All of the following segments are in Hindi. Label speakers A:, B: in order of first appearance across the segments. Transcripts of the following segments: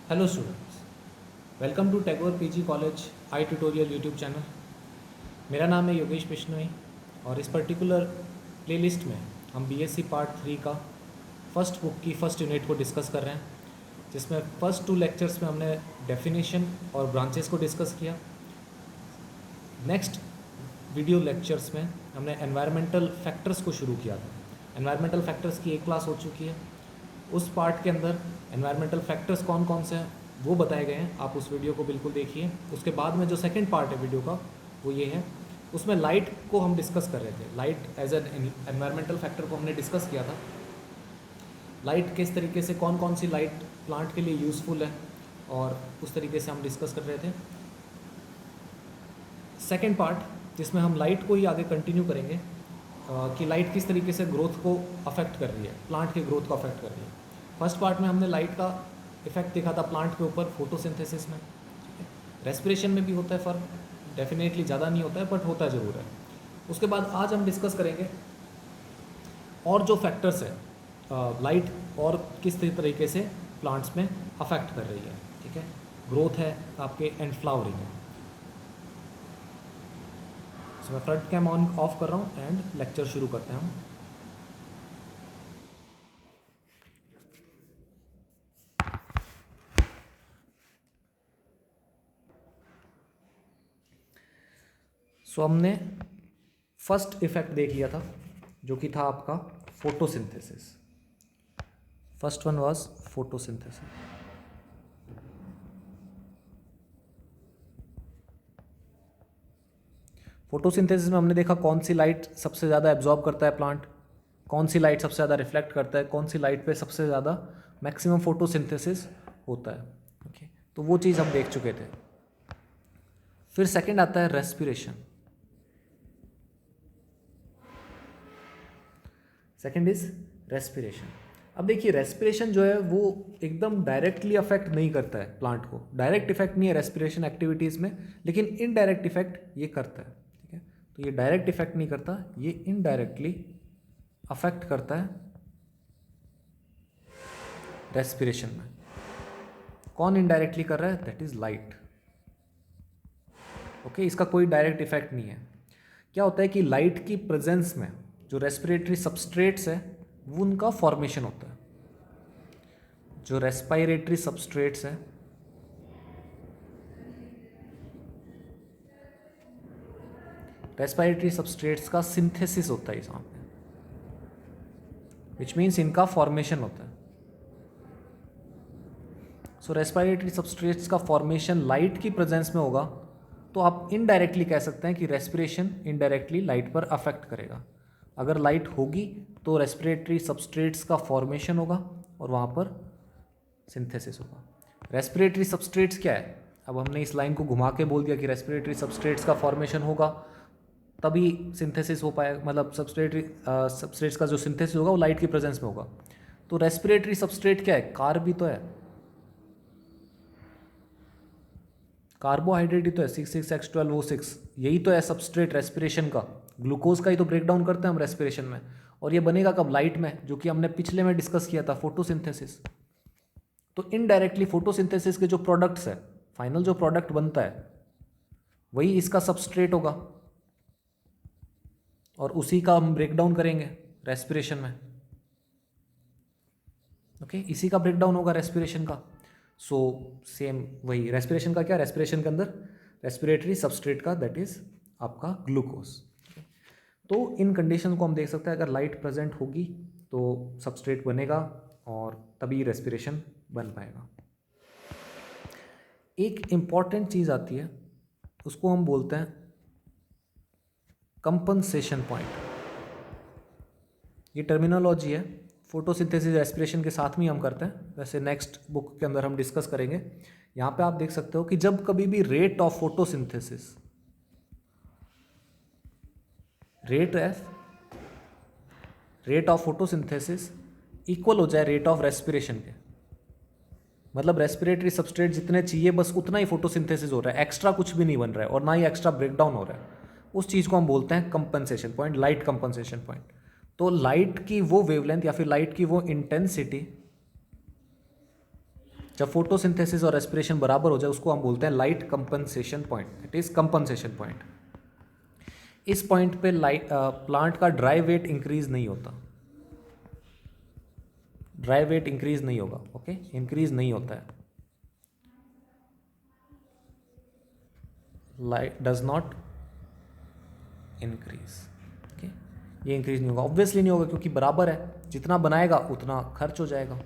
A: Hello students, welcome to Tagore PG college I tutorial YouTube channel. मेरा नाम है योगेश बिश्नोई और इस पर्टिकुलर प्लेलिस्ट में हम बीएससी पार्ट 3 का फर्स्ट बुक की फर्स्ट यूनिट को डिस्कस कर रहे हैं, जिसमें फर्स्ट 2 लेक्चर्स में हमने डेफिनेशन और ब्रांचेस को डिस्कस किया। नेक्स्ट वीडियो लेक्चर्स में हमने एनवायरमेंटल फैक्टर्स को शुरू किया था। एनवायरमेंटल फैक्टर्स की एक क्लास हो चुकी है। उस पार्ट के अंदर एनवायरमेंटल फैक्टर्स कौन कौन से हैं वो बताए गए हैं, आप उस वीडियो को बिल्कुल देखिए। उसके बाद में जो सेकंड पार्ट है वीडियो का वो ये है, उसमें लाइट को हम डिस्कस कर रहे थे। Light as an environmental factor को हमने डिस्कस किया था। लाइट किस तरीके से, कौन कौन सी लाइट प्लांट के लिए यूज़फुल है, और उस तरीके से हम डिस्कस कर रहे थे। सेकेंड पार्ट जिसमें हम लाइट को ही आगे कंटिन्यू करेंगे कि लाइट किस तरीके से ग्रोथ को अफेक्ट कर रही है, प्लांट के ग्रोथ को अफेक्ट कर रही है। फर्स्ट पार्ट में हमने लाइट का इफेक्ट देखा था प्लांट के ऊपर फोटोसिंथेसिस में। रेस्पिरेशन में भी होता है फ़र्क, डेफिनेटली ज़्यादा नहीं होता है बट होता ज़रूर है। उसके बाद आज हम डिस्कस करेंगे और जो फैक्टर्स है लाइट और किस तरीके से प्लांट्स में अफेक्ट कर रही है। ठीक है, ग्रोथ है आपके एंड फ्लावरिंग है। तो मैं फ्रंट कैम ऑन ऑफ कर रहा हूँ एंड लेक्चर शुरू करते हैं हम। सो हमने फर्स्ट इफेक्ट देख लिया था जो कि था आपका photosynthesis. First one was photosynthesis. Photosynthesis में हमने देखा कौन सी लाइट सबसे ज़्यादा एब्जॉर्ब करता है प्लांट, कौन सी लाइट सबसे ज़्यादा रिफ्लेक्ट करता है, कौन सी लाइट पे सबसे ज़्यादा मैक्सिमम फोटोसिंथेसिस होता है। ओके, तो वो चीज़ हम देख चुके थे। फिर सेकंड आता है रेस्पिरेशन। Second is respiration. अब देखिए, रेस्पिरेशन जो है वो एकदम डायरेक्टली अफेक्ट नहीं करता है प्लांट को। डायरेक्ट इफेक्ट नहीं है रेस्पिरेशन एक्टिविटीज़ में, लेकिन इनडायरेक्ट इफेक्ट ये करता है। ठीक है, तो ये डायरेक्ट इफेक्ट नहीं करता, ये इनडायरेक्टली अफेक्ट करता है रेस्पिरेशन में। कौन इनडायरेक्टली कर रहा है? That is light. ओके, इसका कोई डायरेक्ट इफेक्ट नहीं है। क्या होता है कि लाइट की प्रेजेंस में जो रेस्पिरेटरी सबस्ट्रेट्स है वो उनका फॉर्मेशन होता है। जो रेस्पिरेटरी सबस्ट्रेट्स है रेस्पिरेटरी सबस्ट्रेट्स का सिंथेसिस होता है यहाँ पे, विच मीन्स इनका फॉर्मेशन होता है। सो रेस्पिरेटरी सबस्ट्रेट्स का फॉर्मेशन लाइट की प्रेजेंस में होगा, तो आप इनडायरेक्टली कह सकते हैं कि रेस्पिरेशन इनडायरेक्टली लाइट पर अफेक्ट करेगा। अगर लाइट होगी तो रेस्पिरेटरी सबस्ट्रेट्स का फॉर्मेशन होगा और वहाँ पर सिंथेसिस होगा। रेस्पिरेटरी सबस्ट्रेट्स क्या है? अब हमने इस लाइन को घुमा के बोल दिया कि रेस्पिरेटरी सबस्ट्रेट्स का फॉर्मेशन होगा तभी सिंथेसिस हो पाएगा, मतलब सबस्ट्रेट्स का जो सिंथेसिस होगा वो लाइट की प्रेजेंस में होगा। तो रेस्पिरेटरी सबस्ट्रेट क्या है? कार्ब भी तो है, कार्बोहाइड्रेट ही तो है, 6,6H12O6, यही तो है सबस्ट्रेट रेस्पिरेशन का। ग्लूकोज का ही तो ब्रेक डाउन करते हैं हम रेस्पिरेशन में, और ये बनेगा कब? लाइट में, जो कि हमने पिछले में डिस्कस किया था, फोटोसिंथेसिस। तो इनडायरेक्टली फोटोसिंथेसिस के जो प्रोडक्ट्स है, फाइनल जो प्रोडक्ट बनता है वही इसका सबस्ट्रेट होगा, और उसी का हम ब्रेक डाउन करेंगे रेस्पिरेशन में। ओके, इसी का ब्रेक डाउन होगा रेस्पिरेशन का। सो सेम वही रेस्पिरेशन का क्या? रेस्पिरेशन के अंदर रेस्पिरेटरी सबस्ट्रेट का, दैट इज आपका ग्लूकोज। तो इन कंडीशन को हम देख सकते हैं, अगर लाइट प्रेजेंट होगी तो सबस्ट्रेट बनेगा और तभी रेस्पिरेशन बन पाएगा। एक इम्पॉर्टेंट चीज़ आती है, उसको हम बोलते हैं कंपनसेशन पॉइंट। ये टर्मिनोलॉजी है, फोटोसिंथेसिस रेस्पिरेशन के साथ में हम करते हैं, वैसे नेक्स्ट बुक के अंदर हम डिस्कस करेंगे। यहाँ पे आप देख सकते हो कि जब कभी भी rate of photosynthesis, rate of photosynthesis equal हो जाए रेट ऑफ रेस्पिरेशन के, मतलब रेस्पिरेटरी सबस्ट्रेट जितने चाहिए बस उतना ही फोटोसिंथेसिस हो रहा है, एक्स्ट्रा कुछ भी नहीं बन रहा है और ना ही एक्स्ट्रा ब्रेकडाउन हो रहा है, उस चीज़ को हम बोलते हैं compensation point, light compensation point. तो लाइट की वो वेवलेंथ या फिर लाइट की वो इंटेंसिटी जब फोटोसिंथेसिस और रेस्पिरेशन बराबर हो जाए उसको हम बोलते हैं light compensation point, it is compensation point. इस पॉइंट पे लाइट प्लांट का ड्राई वेट इंक्रीज नहीं होता, ड्राई वेट इंक्रीज नहीं होगा, ओके, इंक्रीज नहीं होता है, light does not increase, okay, ये इंक्रीज नहीं होगा, ऑब्वियसली नहीं होगा क्योंकि बराबर है, जितना बनाएगा उतना खर्च हो जाएगा।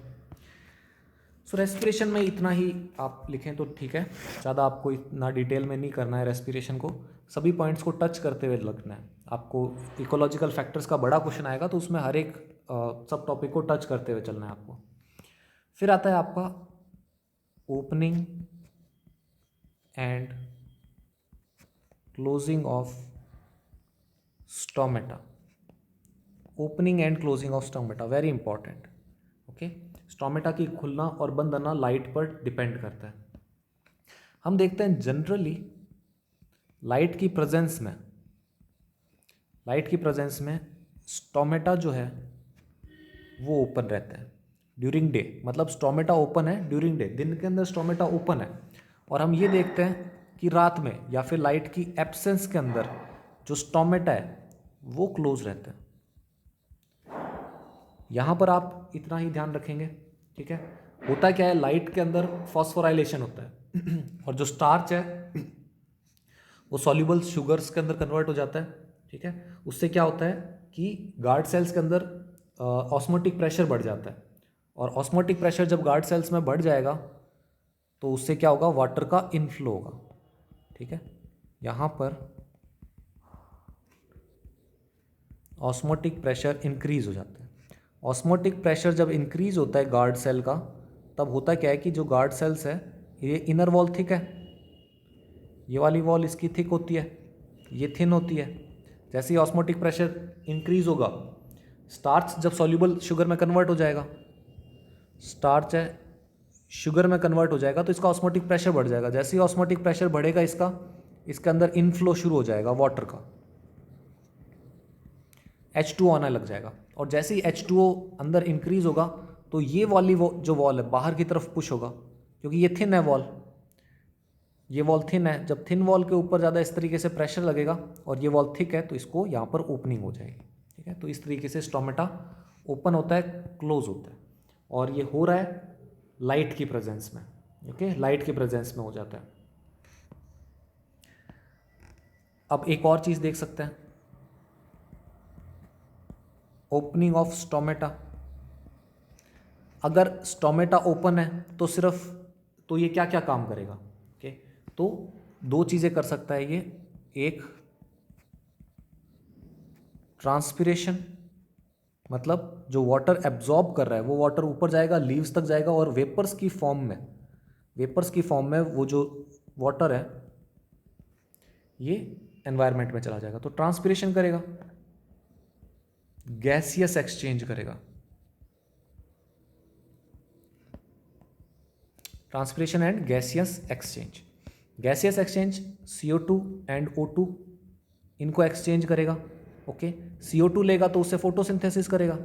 A: सो रेस्पिरेशन में इतना ही आप लिखें तो ठीक है, ज़्यादा आपको इतना डिटेल में नहीं करना है रेस्पिरेशन को, सभी पॉइंट्स को टच करते हुए लगना है आपको। इकोलॉजिकल फैक्टर्स का बड़ा क्वेश्चन आएगा तो उसमें हर एक सब टॉपिक को टच करते हुए चलना है आपको। फिर आता है आपका opening and closing of stomata, opening and closing of stomata very important, okay. Stomata की खुलना और बंद होना लाइट पर डिपेंड करता है। हम देखते हैं जनरली लाइट की प्रेजेंस में स्टोमेटा जो है वो ओपन रहता है ड्यूरिंग डे, मतलब स्टोमेटा ओपन है ड्यूरिंग डे, दिन के अंदर स्टोमेटा ओपन है। और हम ये देखते हैं कि रात में या फिर लाइट की एब्सेंस के अंदर जो स्टोमेटा है वो क्लोज रहता है। यहाँ पर आप इतना ही ध्यान रखेंगे, ठीक है। होता क्या है, लाइट के अंदर फॉस्फोराइलेशन होता है और जो स्टार्च है वो सॉल्युबल शुगर्स के अंदर कन्वर्ट हो जाता है, ठीक है। उससे क्या होता है कि गार्ड सेल्स के अंदर ऑस्मोटिक प्रेशर बढ़ जाता है, और ऑस्मोटिक प्रेशर जब गार्ड सेल्स में बढ़ जाएगा तो उससे क्या होगा, वाटर का इनफ्लो होगा, ठीक है। यहाँ पर ऑस्मोटिक प्रेशर इंक्रीज हो जाता है। ऑस्मोटिक प्रेशर जब इंक्रीज होता है गार्ड सेल का, तब होता क्या है कि जो गार्ड सेल्स है, ये इनर वॉल थिक है, ये वाली वॉल इसकी थिक होती है, ये थिन होती है। जैसे ही ऑस्मोटिक प्रेशर इंक्रीज होगा, स्टार्च जब सॉल्युबल शुगर में कन्वर्ट हो जाएगा, स्टार्च है शुगर में कन्वर्ट हो जाएगा तो इसका ऑस्मोटिक प्रेशर बढ़ जाएगा। जैसे ही ऑस्मोटिक प्रेशर बढ़ेगा इसके अंदर इनफ्लो शुरू हो जाएगा वाटर का, H2O आने लग जाएगा। और जैसे ही H2O अंदर इंक्रीज होगा तो ये वाली जो वॉल है बाहर की तरफ पुश होगा, क्योंकि ये थिन है वॉल, ये वॉल थिन है। जब थिन वॉल के ऊपर ज़्यादा इस तरीके से प्रेशर लगेगा और ये वॉल थिक है तो इसको यहाँ पर ओपनिंग हो जाएगी, ठीक है। तो इस तरीके से स्टोमेटा ओपन होता है, क्लोज होता है, और ये हो रहा है लाइट की प्रेजेंस में, ओके, लाइट की प्रेजेंस में हो जाता है। अब एक और चीज़ देख सकते हैं, ओपनिंग ऑफ स्टोमेटा। अगर स्टोमेटा ओपन है तो ये क्या क्या काम करेगा, ओके। तो दो चीज़ें कर सकता है ये, एक ट्रांसपिरेशन, मतलब जो वाटर एब्जॉर्ब कर रहा है वो वाटर ऊपर जाएगा, लीव्स तक जाएगा, और वेपर्स की फॉर्म में वो जो वाटर है ये एनवायरनमेंट में चला जाएगा, तो ट्रांसपिरेशन करेगा, गैसियस एक्सचेंज करेगा। Transpiration and gaseous exchange, gaseous exchange CO2 and O2 इनको एक्सचेंज करेगा, ओके। CO2 लेगा तो उससे फोटोसिंथेसिस करेगा,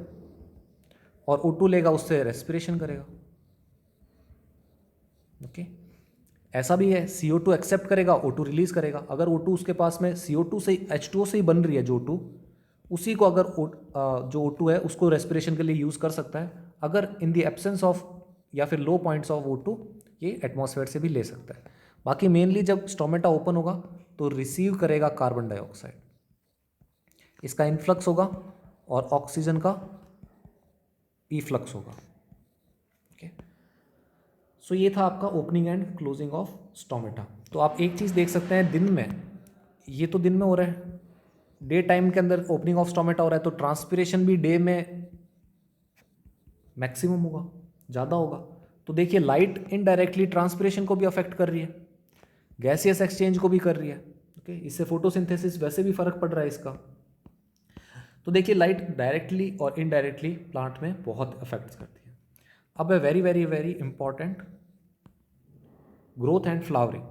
A: और O2 लेगा उससे रेस्पिरेशन करेगा, ओके। ऐसा भी है, CO2 एक्सेप्ट करेगा, O2 रिलीज करेगा। अगर O2 उसके पास में CO2 से H2O से ही बन रही है जो O2, उसी को अगर जो O2 है उसको रेस्पिरेशन के लिए यूज़ कर सकता है। अगर इन द एब्सेंस ऑफ या फिर लो पॉइंट्स ऑफ O2 ये एटमॉस्फेयर से भी ले सकता है। बाकी मेनली जब स्टोमेटा ओपन होगा तो रिसीव करेगा कार्बन डाइऑक्साइड, इसका इनफ्लक्स होगा और ऑक्सीजन का ईफ्लक्स होगा, ओके। सो ये था आपका opening and closing of stomata. तो आप एक चीज़ देख सकते हैं, दिन में, ये तो दिन में हो रहा है, डे टाइम के अंदर ओपनिंग ऑफ स्टोमेटा हो रहा है, तो ट्रांसपिरेशन भी डे में मैक्सिमम होगा, ज़्यादा होगा। तो देखिए लाइट इनडायरेक्टली ट्रांसपिरेशन को भी अफेक्ट कर रही है, गैसियस एक्सचेंज को भी कर रही है, ओके। इससे फोटोसिंथेसिस वैसे भी फर्क पड़ रहा है इसका। तो देखिए लाइट डायरेक्टली और इनडायरेक्टली प्लांट में बहुत अफेक्ट करती है। अब है very very very important, growth and flowering.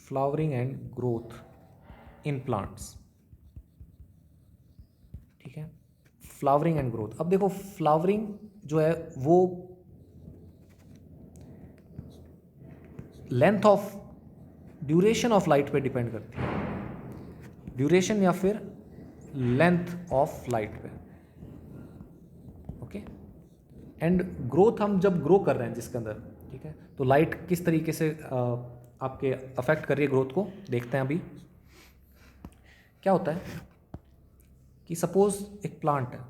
A: Flowering and growth in plants, ठीक है। Flowering and growth. अब देखो फ्लावरिंग जो है वो length of duration of light पे डिपेंड करती है, ड्यूरेशन या फिर लेंथ ऑफ लाइट पे, ओके। एंड ग्रोथ हम जब ग्रो कर रहे हैं जिसके अंदर, ठीक है, तो लाइट किस तरीके से आपके अफेक्ट कर रही है ग्रोथ को, देखते हैं। अभी क्या होता है कि सपोज एक प्लांट है,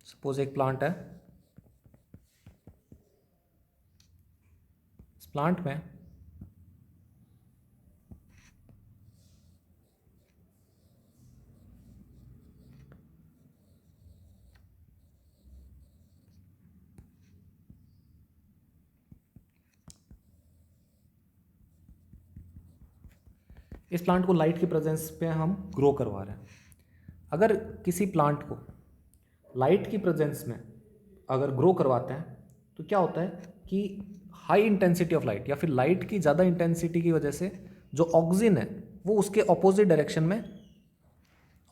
A: सपोज एक प्लांट है, इस प्लांट में इस प्लांट को लाइट की प्रेजेंस पे हम ग्रो करवा रहे हैं। अगर किसी प्लांट को लाइट की प्रेजेंस में अगर ग्रो करवाते हैं तो क्या होता है कि हाई इंटेंसिटी ऑफ लाइट या फिर लाइट की ज़्यादा इंटेंसिटी की वजह से जो ऑक्सीजन है वो उसके ऑपोजिट डायरेक्शन में,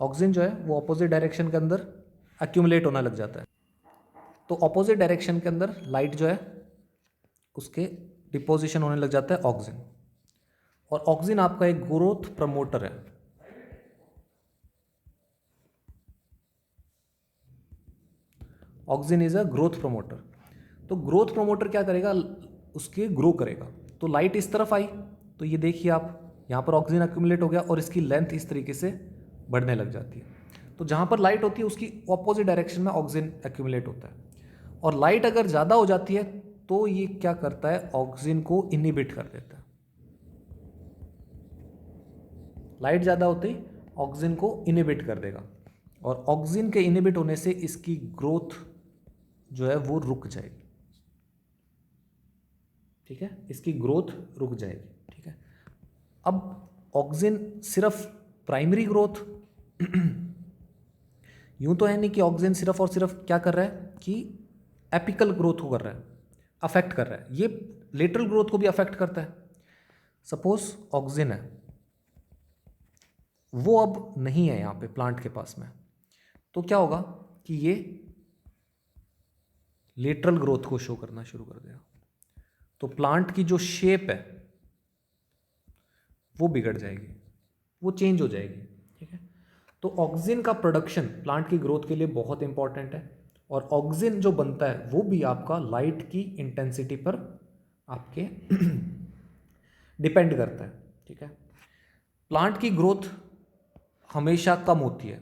A: ऑक्सीजन जो है वो ऑपोजिट डायरेक्शन के अंदर एक्यूमुलेट होना लग जाता है। तो ऑपोजिट डायरेक्शन के अंदर लाइट जो है उसके डिपोजिशन होने लग जाता है ऑक्सीजन, और ऑक्सीजन आपका एक ग्रोथ प्रमोटर है। Oxygen is a growth promoter. तो ग्रोथ प्रमोटर क्या करेगा, उसके ग्रो करेगा। तो लाइट इस तरफ आई तो ये देखिए आप, यहाँ पर ऑक्सीजन एक्यूमुलेट हो गया और इसकी लेंथ इस तरीके से बढ़ने लग जाती है। तो जहाँ पर लाइट होती है उसकी ऑपोजिट डायरेक्शन में ऑक्सीजन एक्यूमुलेट होता है। और लाइट अगर ज़्यादा हो जाती है तो ये क्या करता है, ऑक्सीजन को इनहिबिट कर देता है। लाइट ज़्यादा होते ही ऑक्सीजन को इनहिबिट कर देगा, और ऑक्सीजन के इनहिबिट होने से इसकी ग्रोथ जो है वो रुक जाएगी, ठीक है, इसकी ग्रोथ रुक जाएगी, ठीक है। अब ऑक्सीजन सिर्फ प्राइमरी ग्रोथ यूं तो है नहीं कि ऑक्सीजन सिर्फ और सिर्फ क्या कर रहा है कि एपिकल ग्रोथ को कर रहा है, अफेक्ट कर रहा है, ये लेटरल ग्रोथ को भी अफेक्ट करता है। सपोज ऑक्सीजन है वो अब नहीं है यहाँ पे प्लांट के पास में, तो क्या होगा कि ये लेटरल ग्रोथ को शो करना शुरू कर देगा। तो प्लांट की जो शेप है वो बिगड़ जाएगी, वो चेंज हो जाएगी, ठीक है। तो ऑक्सीजन का प्रोडक्शन प्लांट की ग्रोथ के लिए बहुत इंपॉर्टेंट है, और ऑक्सीजन जो बनता है वो भी आपका लाइट की इंटेंसिटी पर आपके डिपेंड करता है, ठीक है। प्लांट की ग्रोथ हमेशा कम होती है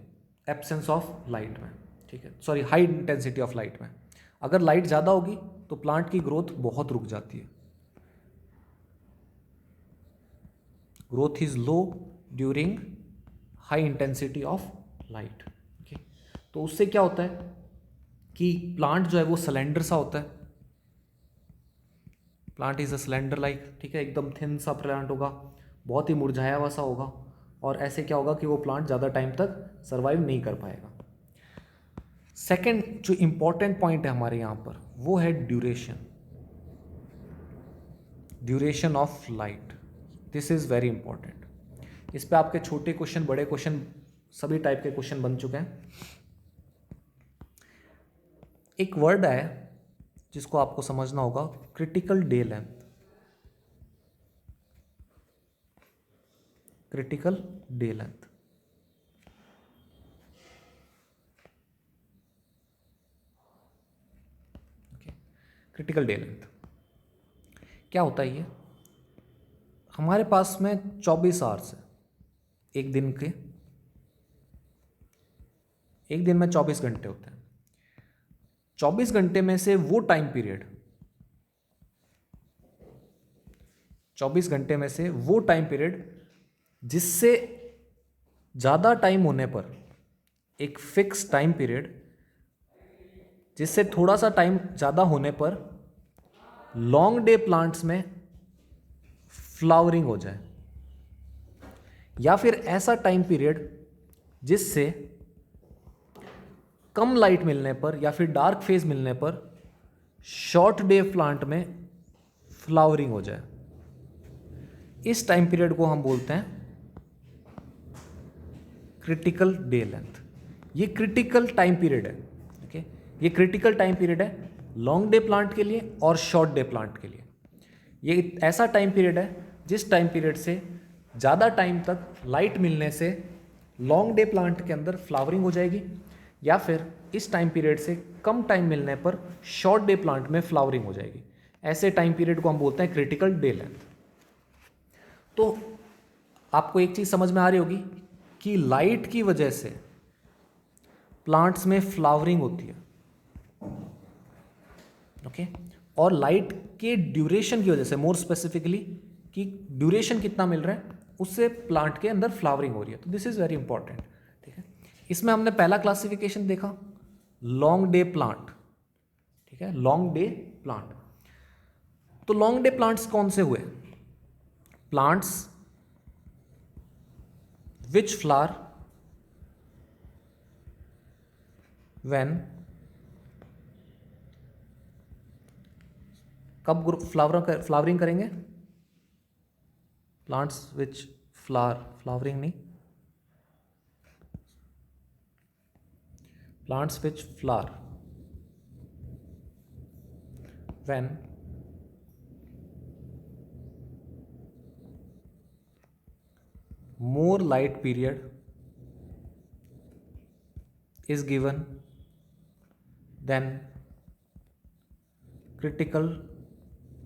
A: एब्सेंस ऑफ लाइट में, ठीक है, sorry high intensity of light में। अगर लाइट ज़्यादा होगी तो प्लांट की ग्रोथ बहुत रुक जाती है। Growth is low during high intensity of light, okay. तो उससे क्या होता है कि प्लांट जो है वो सिलेंडर सा होता है, plant is a cylinder like, ठीक है, एकदम थिन सा प्लांट होगा, बहुत ही मुरझाया हुआ सा होगा, और ऐसे क्या होगा कि वो प्लांट ज़्यादा टाइम तक सर्वाइव नहीं कर पाएगा। सेकेंड जो इंपॉर्टेंट पॉइंट है हमारे यहाँ पर वो है duration, duration of light. This is very important. इस पे आपके छोटे क्वेश्चन, बड़े क्वेश्चन, सभी टाइप के क्वेश्चन बन चुके हैं। एक वर्ड है जिसको आपको समझना होगा, critical day length. Critical day length, critical day length क्या होता है? ये हमारे पास में 24 आवर्स है एक दिन के, एक दिन में 24 घंटे होते हैं। 24 घंटे में से वो टाइम पीरियड, 24 घंटे में से वो टाइम पीरियड जिससे ज़्यादा टाइम होने पर, एक फिक्स टाइम पीरियड जिससे थोड़ा सा टाइम ज़्यादा होने पर लॉन्ग डे प्लांट्स में फ्लावरिंग हो जाए, या फिर ऐसा टाइम पीरियड जिससे कम लाइट मिलने पर या फिर डार्क फेज मिलने पर शॉर्ट डे प्लांट में फ्लावरिंग हो जाए। इस टाइम पीरियड को हम बोलते हैं क्रिटिकल डे लेंथ, ये क्रिटिकल टाइम पीरियड है। ओके, ये क्रिटिकल टाइम पीरियड है लॉन्ग डे प्लांट के लिए और शॉर्ट डे प्लांट के लिए। ये ऐसा टाइम पीरियड है जिस टाइम पीरियड से ज़्यादा टाइम तक लाइट मिलने से लॉन्ग डे प्लांट के अंदर फ्लावरिंग हो जाएगी, या फिर इस टाइम पीरियड से कम टाइम मिलने पर शॉर्ट डे प्लांट में फ्लावरिंग हो जाएगी। ऐसे टाइम पीरियड को हम बोलते हैं क्रिटिकल डे लेंथ। तो आपको एक चीज़ समझ में आ रही होगी कि लाइट की वजह से प्लांट्स में फ्लावरिंग होती है। ओके, और लाइट के ड्यूरेशन की वजह से, मोर स्पेसिफिकली कि ड्यूरेशन कितना मिल रहा है, उससे प्लांट के अंदर फ्लावरिंग हो रही है। तो दिस इज़ वेरी इंपॉर्टेंट। ठीक है, इसमें हमने पहला क्लासिफिकेशन देखा लॉन्ग डे प्लांट। ठीक है, लॉन्ग डे प्लांट। तो लॉन्ग डे प्लांट्स कौन से हुए? प्लांट्स विच फ्लावर व्हेन, कब फ्लावरिंग करेंगे? प्लांट्स विच फ्लावरिंग नहीं, plants which flower when more light period is given than critical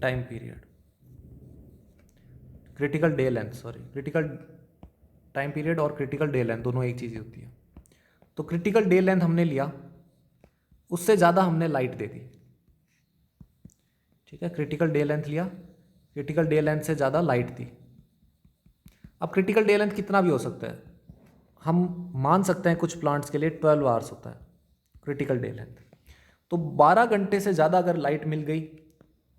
A: time period, critical day length, sorry, critical time period और क्रिटिकल डे लेंथ दोनों एक चीज़ ही होती है। तो क्रिटिकल डे लेंथ हमने लिया, उससे ज़्यादा हमने लाइट दे दी। ठीक है, क्रिटिकल डे लेंथ लिया, क्रिटिकल डे लेंथ से ज़्यादा लाइट दी। अब क्रिटिकल डे लेंथ कितना भी हो सकता है, हम मान सकते हैं कुछ प्लांट्स के लिए 12 आवर्स होता है क्रिटिकल डे लेंथ। तो 12 घंटे से ज़्यादा अगर लाइट मिल गई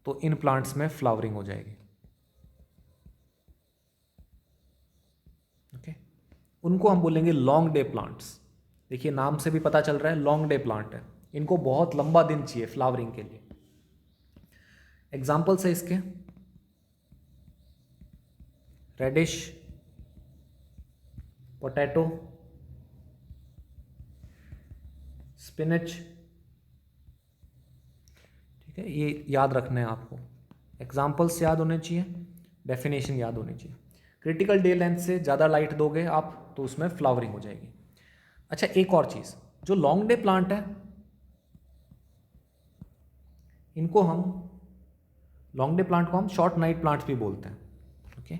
A: तो इन प्लांट्स में फ्लावरिंग हो जाएगी। ओके, उनको हम बोलेंगे लॉन्ग डे प्लांट्स। देखिए नाम से भी पता चल रहा है लॉन्ग डे प्लांट है, इनको बहुत लंबा दिन चाहिए फ्लावरिंग के लिए। एग्जाम्पल्स है इसके, रेडिश, पोटैटो, स्पिनच। ठीक है, ये याद रखना है आपको, एग्जाम्पल्स याद होने चाहिए, डेफिनेशन याद होनी चाहिए। क्रिटिकल डे लेंथ से ज़्यादा लाइट दोगे आप तो उसमें फ्लावरिंग हो जाएगी। अच्छा, एक और चीज़, जो लॉन्ग डे प्लांट है इनको हम, लॉन्ग डे प्लांट को हम शॉर्ट नाइट प्लांट्स भी बोलते हैं। ओके,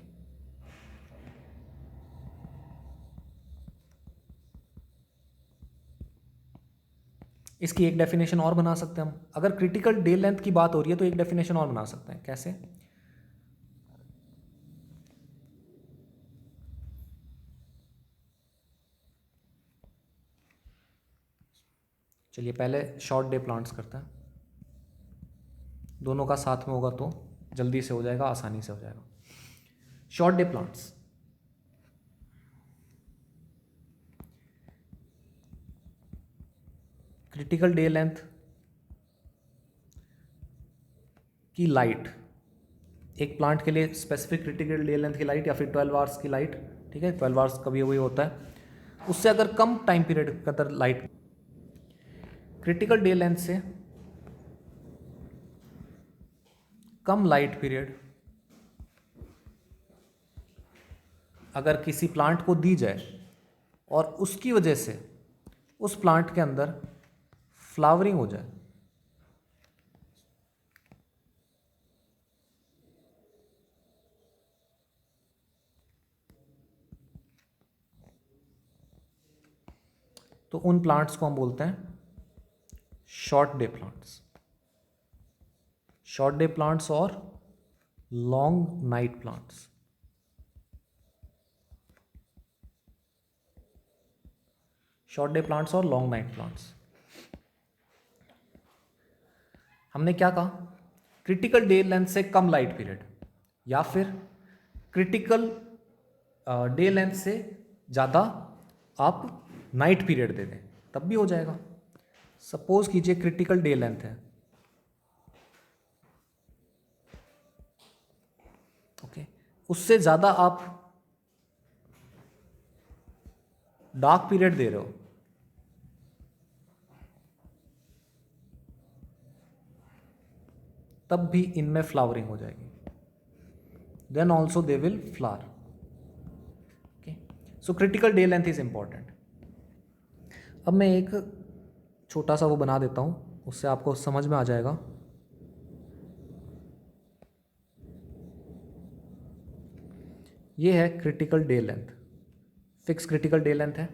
A: इसकी एक डेफिनेशन और बना सकते हैं हम, अगर क्रिटिकल डे लेंथ की बात हो रही है तो एक डेफिनेशन और बना सकते हैं। कैसे? चलिए पहले शॉर्ट डे प्लांट्स करते हैं, दोनों का साथ में होगा तो जल्दी से हो जाएगा, आसानी से हो जाएगा। Short day plants, critical day length की लाइट, एक प्लांट के लिए स्पेसिफिक क्रिटिकल डे लेंथ की लाइट या फिर 12 आवर्स की लाइट, ठीक है, 12 आवर्स कभी वही होता है, उससे अगर कम टाइम पीरियड का अंदर लाइट, क्रिटिकल डे लेंथ से कम लाइट पीरियड अगर किसी प्लांट को दी जाए और उसकी वजह से उस प्लांट के अंदर फ्लावरिंग हो जाए, तो उन प्लांट्स को हम बोलते हैं short day plants. Short day plants और long night plants. Short day plants और लॉन्ग नाइट प्लांट्स। हमने क्या कहा? क्रिटिकल डे लेंथ से कम लाइट पीरियड या फिर क्रिटिकल डे लेंथ से ज़्यादा आप नाइट पीरियड दे दें तब भी हो जाएगा। सपोज कीजिए क्रिटिकल डे लेंथ है, ओके, उससे ज़्यादा आप डार्क पीरियड दे रहे हो, तब भी इनमें फ्लावरिंग हो जाएगी, then also they will flower. Okay, so critical day length is important. अब मैं एक छोटा सा वो बना देता हूँ, उससे आपको समझ में आ जाएगा। ये है critical day length, fix critical day length है।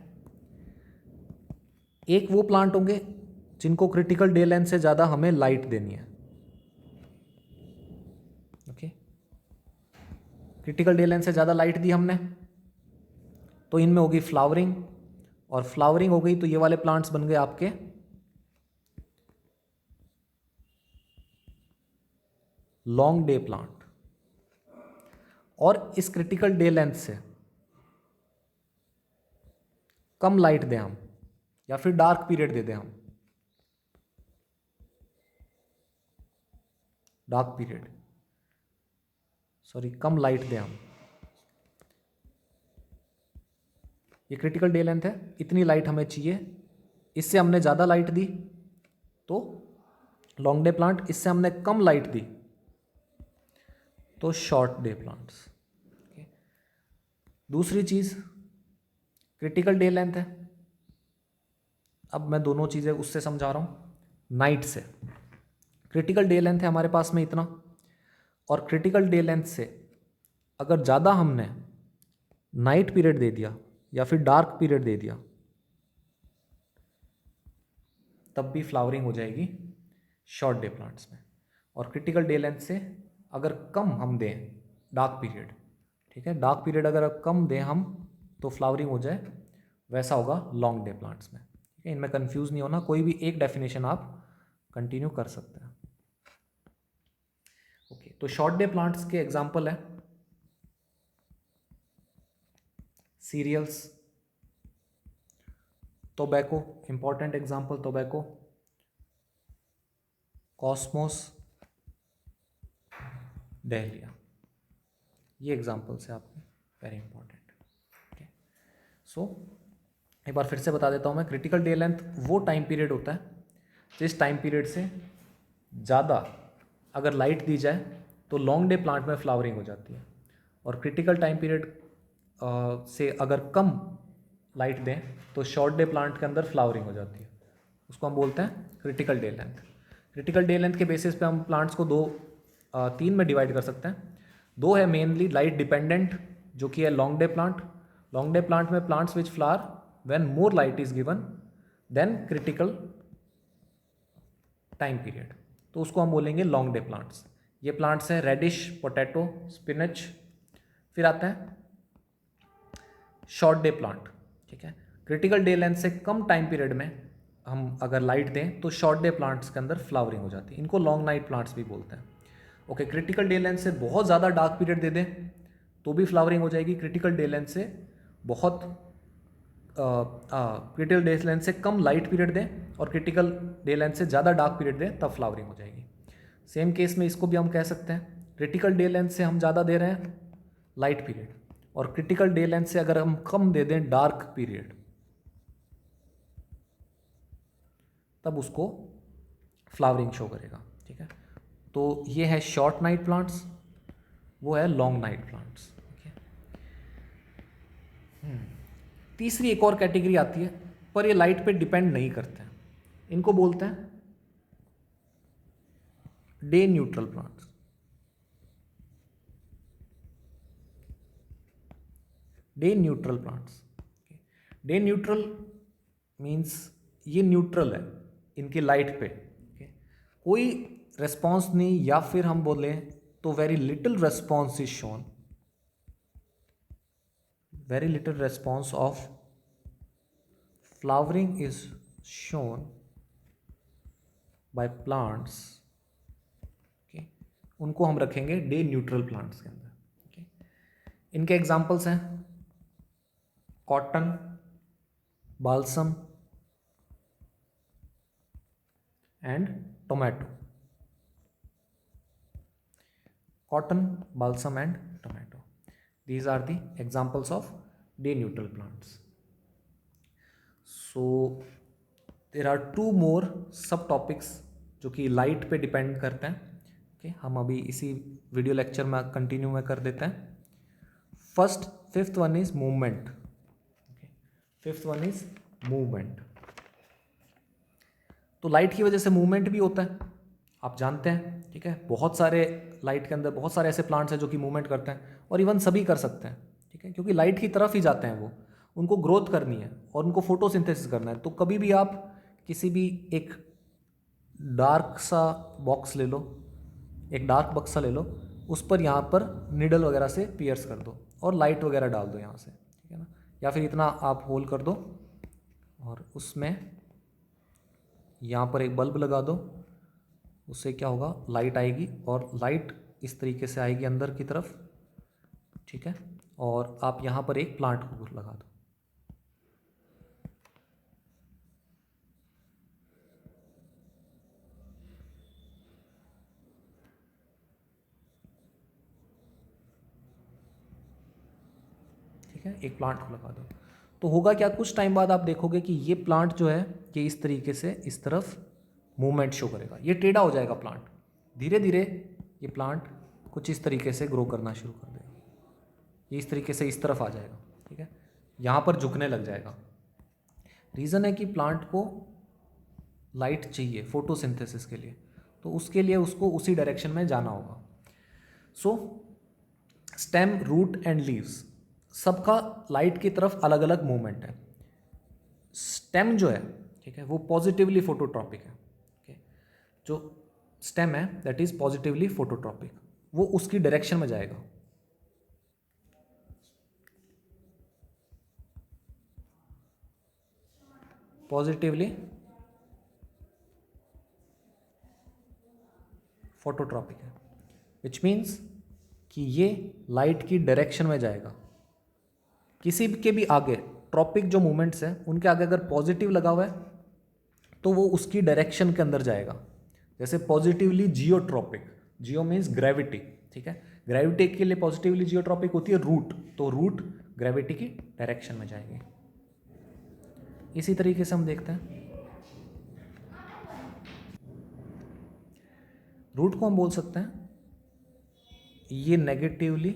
A: एक वो प्लांट होंगे जिनको क्रिटिकल डे लेंथ से ज़्यादा हमें लाइट देनी है। ओके, क्रिटिकल डे लेंथ से ज़्यादा लाइट दी हमने तो इनमें होगी फ्लावरिंग, और फ्लावरिंग हो गई तो ये वाले प्लांट्स बन गए आपके लॉन्ग डे प्लांट। और इस क्रिटिकल डे लेंथ से कम लाइट दें हम, या फिर डार्क पीरियड दे दें हम, डार्क पीरियड, सॉरी कम लाइट दें हम, ये क्रिटिकल डे लेंथ है, इतनी लाइट हमें चाहिए। इससे हमने ज़्यादा लाइट दी तो लॉन्ग डे प्लांट, इससे हमने कम लाइट दी तो शॉर्ट डे प्लांट्स। दूसरी चीज़ क्रिटिकल डे लेंथ है, अब मैं दोनों चीज़ें उससे समझा रहा हूँ, नाइट से। क्रिटिकल डे लेंथ है हमारे पास में इतना, और क्रिटिकल डे लेंथ से अगर ज़्यादा हमने नाइट पीरियड दे दिया या फिर डार्क पीरियड दे दिया तब भी फ्लावरिंग हो जाएगी शॉर्ट डे प्लांट्स में। और क्रिटिकल डे लेंथ से अगर कम हम दें डार्क पीरियड, ठीक है, डार्क पीरियड अगर कम दें हम तो फ्लावरिंग हो जाए, वैसा होगा लॉन्ग डे प्लांट्स में। ठीक है, इनमें कंफ्यूज नहीं होना, कोई भी एक डेफिनेशन आप कंटिन्यू कर सकते हैं। ओके, तो शॉर्ट डे प्लांट्स के एग्जांपल है cereals, tobacco, important example tobacco, cosmos, dahlia, ये एग्जांपल्स है आपके वेरी इंपॉर्टेंट। ओके, सो एक बार फिर से बता देता हूँ मैं, क्रिटिकल डे लेंथ वो टाइम पीरियड होता है जिस टाइम पीरियड से ज़्यादा अगर लाइट दी जाए तो लॉन्ग डे प्लांट में फ्लावरिंग हो जाती है, और क्रिटिकल टाइम पीरियड से अगर कम लाइट दें तो शॉर्ट डे प्लांट के अंदर फ्लावरिंग हो जाती है, उसको हम बोलते हैं critical day length. Critical day length के बेसिस पे हम प्लांट्स को तीन में डिवाइड कर सकते हैं। दो है मेनली लाइट डिपेंडेंट, जो कि है long day plant. Long day plant में plants which flower when more light is given then critical time period, तो उसको हम बोलेंगे लॉन्ग डे प्लांट्स। ये प्लांट्स हैं रेडिश, पोटैटो, स्पिनच। फिर आता है शॉर्ट डे प्लांट, ठीक है, क्रिटिकल डे लेंथ से कम टाइम पीरियड में हम अगर लाइट दें तो शॉर्ट डे प्लांट्स के अंदर फ्लावरिंग हो जाती है, इनको लॉन्ग नाइट प्लांट्स भी बोलते हैं। ओके, क्रिटिकल डे लेंथ से बहुत ज़्यादा डार्क पीरियड दे दें तो भी फ्लावरिंग हो जाएगी, क्रिटिकल डे लेंथ से बहुत क्रिटिकल डे लेंथ से कम लाइट पीरियड दें और क्रिटिकल डे लेंथ से ज़्यादा डार्क पीरियड दें तब फ्लावरिंग हो जाएगी। सेम केस में इसको भी हम कह सकते हैं, क्रिटिकल डे लेंथ से हम ज़्यादा दे रहे हैं लाइट पीरियड, और क्रिटिकल डे लेंथ से अगर हम कम दे दें डार्क पीरियड तब उसको फ्लावरिंग शो करेगा। ठीक है, तो ये है शॉर्ट नाइट प्लांट्स, वो है लॉन्ग नाइट प्लांट्स। तीसरी एक और कैटेगरी आती है, पर ये लाइट पे डिपेंड नहीं करते हैं, इनको बोलते हैं day neutral plants. Day neutral plants, day neutral means ये न्यूट्रल है इनकी लाइट पे, कोई रेस्पॉन्स नहीं, या फिर हम बोलें तो very little response is shown, very little response of flowering is shown by plants। okay, उनको हम रखेंगे डे न्यूट्रल प्लांट्स के अंदर। okay, इनके एग्जांपल्स हैं cotton, balsam and tomato. Cotton, balsam and tomato, these are the examples of day neutral plants। So there are 2 more subtopics जो कि लाइट पे डिपेंड करते हैं। ओके, हम अभी इसी वीडियो लेक्चर में कंटिन्यू में कर देते हैं। Fifth one is movement. Fifth one is movement. तो लाइट की वजह से मूवमेंट भी होता है, आप जानते हैं, ठीक है। बहुत सारे लाइट के अंदर बहुत सारे ऐसे प्लांट्स हैं जो कि मूवमेंट करते हैं, और इवन सभी कर सकते हैं, ठीक है, क्योंकि लाइट की तरफ ही जाते हैं वो, उनको ग्रोथ करनी है और उनको फोटोसिंथेसिस करना है। तो कभी भी आप किसी भी एक डार्क सा बॉक्स ले लो, एक डार्क बक्सा ले लो, उस पर यहाँ पर निडल वगैरह से पियर्स कर दो और लाइट वगैरह डाल दो यहाँ से, ठीक है ना, या फिर इतना आप होल कर दो और उसमें यहाँ पर एक बल्ब लगा दो। उससे क्या होगा, लाइट आएगी और लाइट इस तरीके से आएगी अंदर की तरफ, ठीक है, और आप यहाँ पर एक प्लांट को लगा दो। ठीक है, एक प्लांट को लगा दो, तो होगा क्या, कुछ टाइम बाद आप देखोगे कि ये प्लांट जो है ये इस तरीके से इस तरफ मूवमेंट शो करेगा, ये टेढ़ा हो जाएगा प्लांट। धीरे धीरे ये प्लांट कुछ इस तरीके से ग्रो करना शुरू कर देगा, ये इस तरीके से इस तरफ आ जाएगा, ठीक है, यहाँ पर झुकने लग जाएगा। रीज़न है कि प्लांट को लाइट चाहिए फोटोसिंथेसिस के लिए, तो उसके लिए उसको उसी डायरेक्शन में जाना होगा। सो स्टेम, रूट एंड लीव्स सबका लाइट की तरफ अलग अलग मूवमेंट है। स्टेम जो है, ठीक है, वो पॉजिटिवली फोटोट्रॉपिक है। ओके, जो स्टेम है दैट इज पॉजिटिवली फोटोट्रॉपिक, वो उसकी डायरेक्शन में जाएगा। पॉजिटिवली फोटोट्रॉपिक है, विच मीन्स कि ये लाइट की डायरेक्शन में जाएगा। किसी के भी आगे ट्रॉपिक जो मूवमेंट्स हैं उनके आगे अगर पॉजिटिव लगा हुआ है तो वो उसकी डायरेक्शन के अंदर जाएगा। जैसे पॉजिटिवली जियोट्रॉपिक, जियो मीन्स ग्रेविटी, ठीक है, ग्रेविटी के लिए पॉजिटिवली जियोट्रॉपिक होती है रूट, तो रूट ग्रेविटी की डायरेक्शन में जाएगी। इसी तरीके से हम देखते हैं रूट को हम बोल सकते हैं ये नेगेटिवली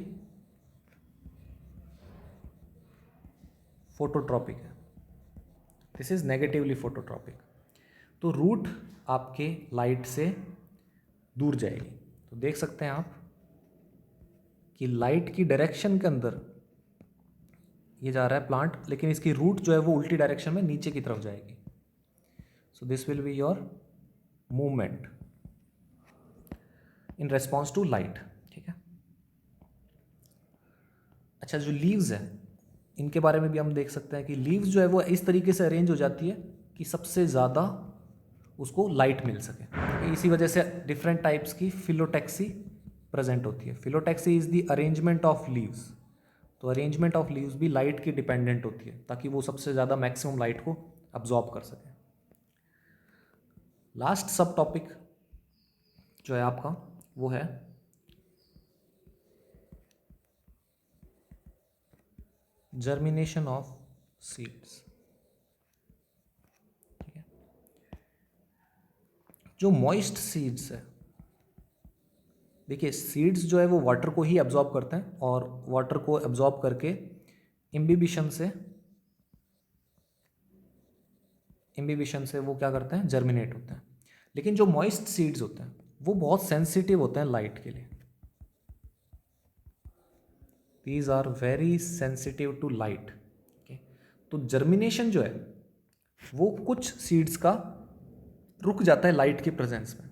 A: फोटोट्रॉपिक है, दिस इज नेगेटिवली फोटोट्रॉपिक। तो रूट आपके लाइट से दूर जाएगी। तो देख सकते हैं आप कि लाइट की डायरेक्शन के अंदर ये जा रहा है प्लांट, लेकिन इसकी रूट जो है वो उल्टी डायरेक्शन में नीचे की तरफ जाएगी। So this will be your movement in response to light, ठीक है। अच्छा, जो लीव्स है इनके बारे में भी हम देख सकते हैं कि लीव्स जो है वो इस तरीके से अरेंज हो जाती है कि सबसे ज़्यादा उसको लाइट मिल सके। इसी वजह से डिफरेंट टाइप्स की फिलोटैक्सी प्रेजेंट होती है। Phyllotaxy is the arrangement of leaves. तो अरेंजमेंट ऑफ लीव्स भी लाइट की डिपेंडेंट होती है ताकि वो सबसे ज़्यादा मैक्सिमम लाइट को अब्जॉर्ब कर सके। लास्ट सब टॉपिक जो है आपका वो है जर्मिनेशन ऑफ सीड्स, ठीक है। जो मॉइस्ट सीड्स है, देखिए सीड्स जो है वो वाटर को ही एब्जॉर्ब करते हैं और वाटर को एब्जॉर्ब करके इम्बिबिशन से वो क्या करते हैं, जर्मिनेट होते हैं। लेकिन जो मॉइस्ट सीड्स होते हैं वो बहुत सेंसिटिव होते हैं लाइट के लिए। These are very sensitive to light. तो जर्मिनेशन जो है वो कुछ सीड्स का रुक जाता है लाइट के प्रेजेंस में,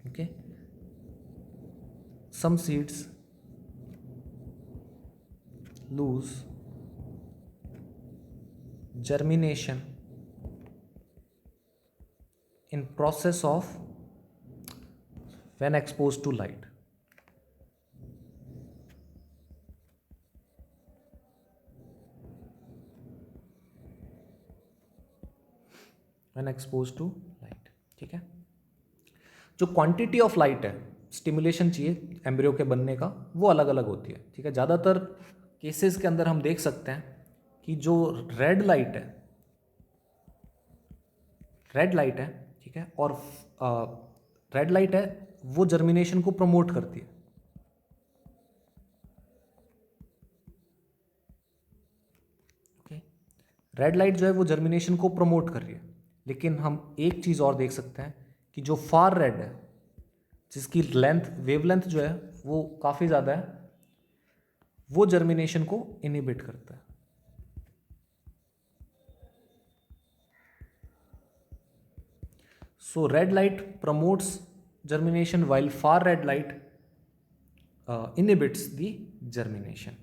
A: okay. Some seeds lose germination in process of when exposed to light. When exposed to light, ठीक है। जो क्वांटिटी ऑफ लाइट है, स्टिमुलेशन चाहिए एम्ब्रियो के बनने का, वो अलग अलग होती है, ठीक है। ज़्यादातर केसेस के अंदर हम देख सकते हैं कि जो रेड लाइट है रेड लाइट है, ठीक है, और रेड लाइट है वो जर्मिनेशन को प्रमोट करती है। ओके, रेड लाइट जो है वो जर्मिनेशन को प्रमोट कर रही है, लेकिन हम एक चीज़ और देख सकते हैं कि जो फार रेड है, जिसकी लेंथ वेवलेंथ जो है वो काफ़ी ज़्यादा है, वो जर्मिनेशन को इनहिबिट करता है। So red light promotes germination while far red light inhibits the germination,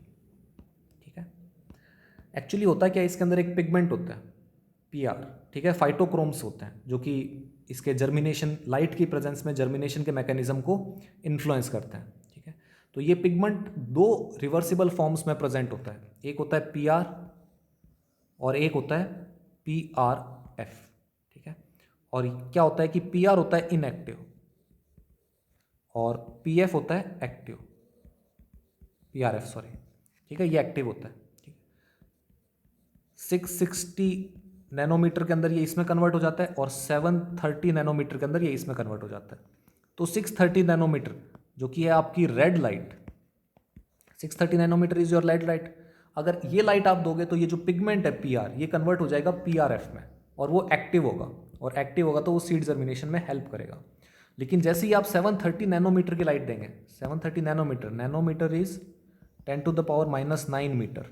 A: ठीक है। एक्चुअली होता क्या है, इसके अंदर एक पिगमेंट होता है पीआर, ठीक है, फाइटोक्रोम्स होते हैं जो कि इसके जर्मिनेशन, लाइट की प्रेजेंस में जर्मिनेशन के मैकेनिज्म को इन्फ्लुएंस करते हैं, ठीक है। तो ये पिगमेंट दो रिवर्सिबल फॉर्म्स में प्रेजेंट होता है, एक होता है पीआर और एक होता है पीआरएफ, ठीक है। और क्या होता है कि पीआर होता है इनएक्टिव और पीएफ होता है एक्टिव, पीआरएफ सॉरी, ठीक है, ये एक्टिव होता है, ठीक है। 660 नैनोमीटर के अंदर ये इसमें कन्वर्ट हो जाता है और 730 नैनोमीटर के अंदर ये इसमें कन्वर्ट हो जाता है। तो 630 नैनोमीटर जो कि है आपकी red light, 630 nanometre is your red light. अगर ये लाइट आप दोगे तो ये जो पिगमेंट है पीआर, ये कन्वर्ट हो जाएगा पीआरएफ में और वो एक्टिव होगा, और एक्टिव होगा तो वो सीड जर्मिनेशन में हेल्प करेगा। लेकिन जैसे ही आप 730 नैनोमीटर की लाइट देंगे, 730 nanometre, nanometre is 10 to the power -9 metre,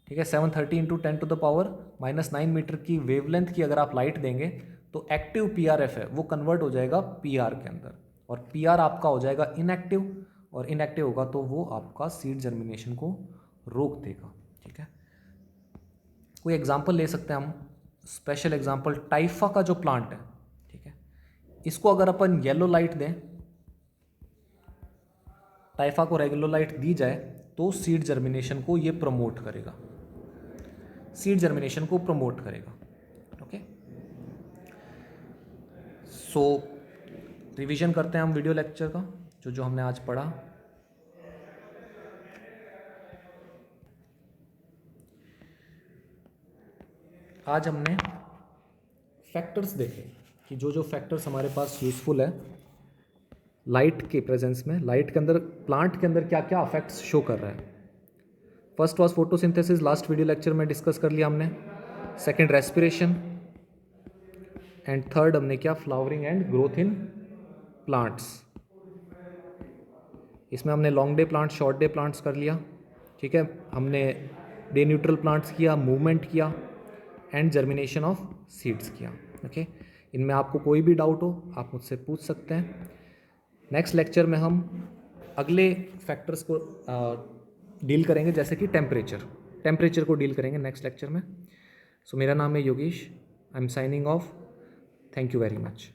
A: ठीक है। 730 into 10 to the power -9 metre की वेवलेंथ की अगर आप लाइट देंगे तो एक्टिव पीआरएफ है वो कन्वर्ट हो जाएगा पीआर के अंदर, और पीआर आपका हो जाएगा इनएक्टिव, और इनएक्टिव होगा तो वो आपका सीड जर्मिनेशन को रोक देगा, ठीक है। कोई एग्जांपल ले सकते हैं हम, स्पेशल एग्जांपल टाइफा का जो प्लांट है, ठीक है, इसको अगर अपन येलो लाइट दें, टाइफा को रेगुलर लाइट दी जाए तो सीड जर्मिनेशन को ये प्रमोट करेगा, सीड जर्मिनेशन को प्रमोट करेगा, ओके। सो रिवीजन करते हैं हम वीडियो लेक्चर का, जो हमने आज पढ़ा। आज हमने फैक्टर्स देखे कि जो फैक्टर्स हमारे पास यूजफुल है लाइट के प्रेजेंस में, लाइट के अंदर, प्लांट के अंदर क्या क्या इफेक्ट्स शो कर रहा है। First was photosynthesis, last video lecture में डिस्कस कर लिया हमने। सेकंड रेस्पिरेशन, एंड थर्ड हमने क्या, flowering and growth in plants. इसमें हमने long day plants, short day plants कर लिया, ठीक है। हमने डे न्यूट्रल प्लांट्स किया, मूवमेंट किया, एंड जर्मिनेशन ऑफ सीड्स किया, ओके। इनमें आपको कोई भी डाउट हो आप मुझसे पूछ सकते हैं। नेक्स्ट लेक्चर में हम अगले फैक्टर्स को डील करेंगे, जैसे कि टेम्परेचर को डील करेंगे नेक्स्ट लेक्चर में। सो मेरा नाम है Yogesh, I am signing off, thank you very much.